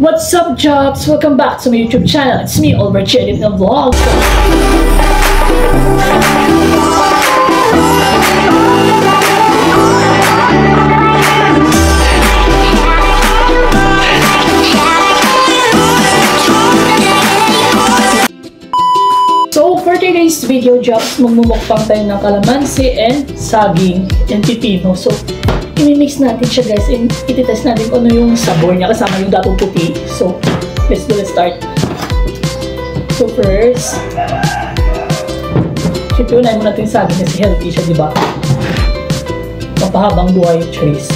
What's up, Jobs? Welcome back to my YouTube channel. It's me, Oliver J. Edit ng Vlogs. So, for today's video, Jobs, magmumukbang tayo ng kalamansi and saging and pipino. So, i-mix natin siya, guys, and ititest natin kung ano yung sabor niya kasama yung datong puti. So, let's start. So, first, siyempre, unahin mo natin yung saging kasi healthy siya, diba? Pampahabang buhay, choice.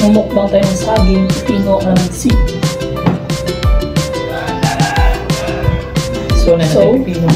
Mumukbang tayo ng saging, pipino, kalamansi. So, pipino.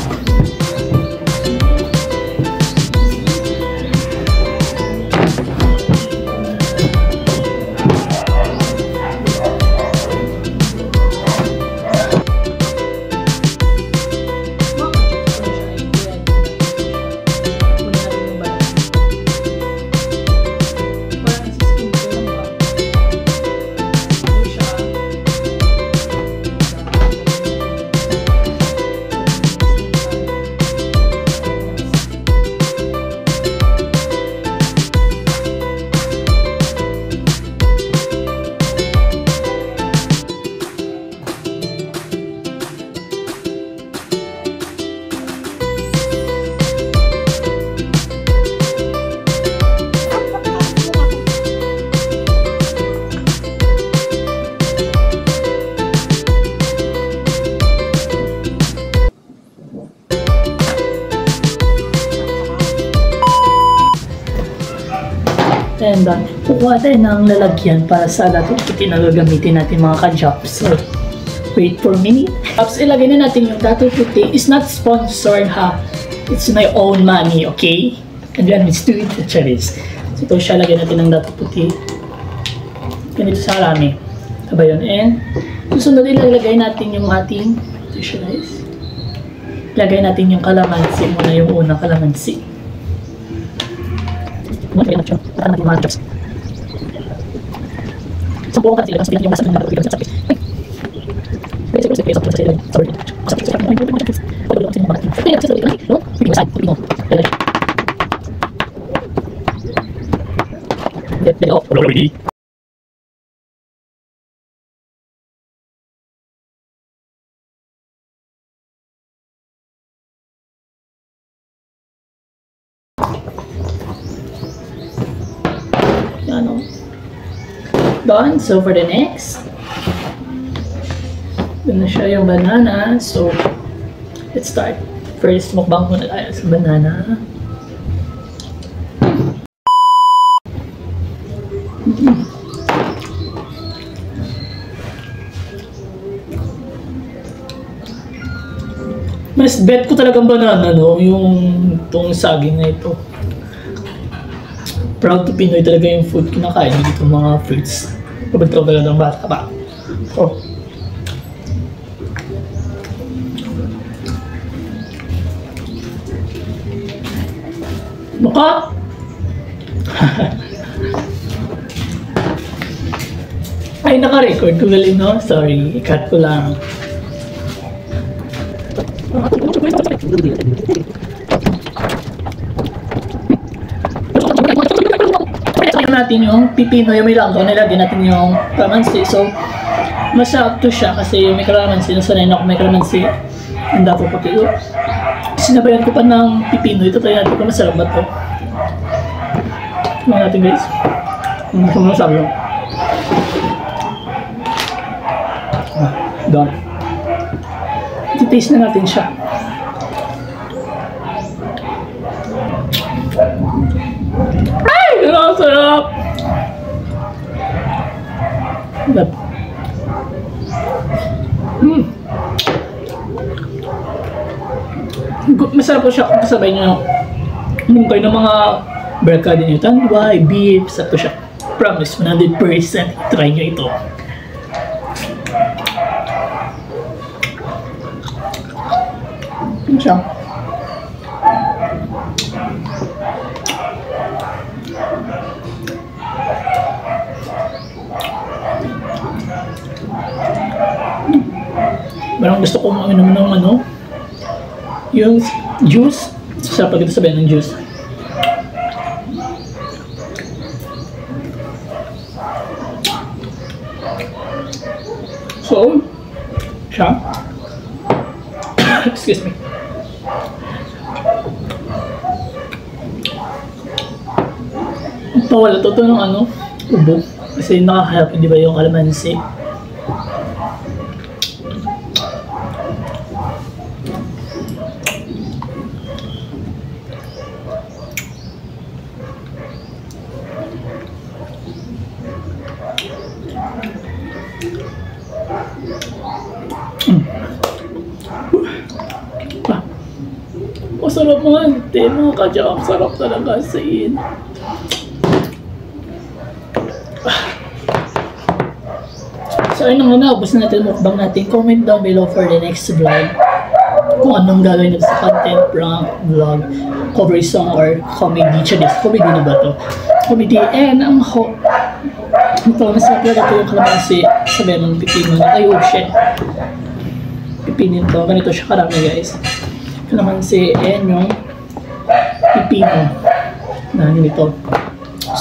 And kukuha tayo ng lalagyan para sa dating puti na gagamitin natin mga ka-jobs. So, wait for a minute. Jobs, ilagay na natin yung dating puti. It's not sponsored, ha? It's my own money, okay? And then let's do it, Charis. So, ito siya, lagyan natin ng dating puti. Ganito sa karami. Saba yun. And susunod, ilalagay natin yung ating, ito siya, guys. Ilagay natin yung kalamansi. Muna yung unang kalamansi. Muna natin yung mga jobs. Sa buong kasi, kasi yung nasa ng mga pagkakasya sa sakit. Ay, sige, sa sorry. Sakit sa sakit. Done. So for the next, yun na siya yung banana. So let's start. First, mukbang muna tayo sa banana. Mas bet ko talagang banana, no? Yung itong saging na ito. Proud to Pinoy talaga yung food kinakain dito, mga fruits. Pabagtraw talaga ng bata pa. Oh. Mukha? Ay, naka-record ko galing, no? Sorry, i-cut ko lang. Natin yung pipino, yung may langgaw, nilagyan natin yung kalamansi. So, masarap to siya kasi yung may kalamansi, nasanay na ako may kalamansi. Ang dapo puti. Sinabayan ko pa ng pipino. Ito tayo natin kung masarap ba to. Tingnan natin, guys. Masarap lang. Done. I-taste na natin siya. Ang sarap! Masarap po siya kung kasabay nyo mungkay ng mga berka din yung tanduay, beef, sarap po siya. Promise, 100%. Try nyo ito. Yun siya. Parang gusto kong uminom ng ano, yung juice. Sarap pag ito sabihin ng juice. So, siya. Excuse me. Wala to ng ano, ubo. Kasi nakaka-help, di ba, yung kalamansi. Masarap mga ante, mga ka-jam. Sarap talaga siin. So ayun na muna, ubos na natin mukbang natin. Comment down below for the next vlog. Kung anong gagawin natin sa content, prank, vlog, cover song, or comedy. Chadis, comedy na ba to? Comedy. And ang ito, masarap talaga ito yung kalamansi. Sabi ng pipino na. Ay, oh shit. Pipinin to. Ganito siya karami guys. Kalamansi and yung pipino na ganito.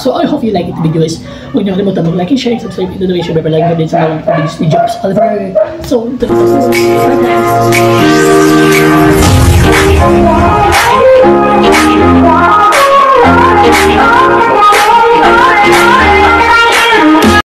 So I hope you like it video guys. Huwag niyo kalimutan mag-like and share and subscribe into the video. Bye-bye lang din sa mga videos ni Jobs Oliver. So, ito na. Bye guys!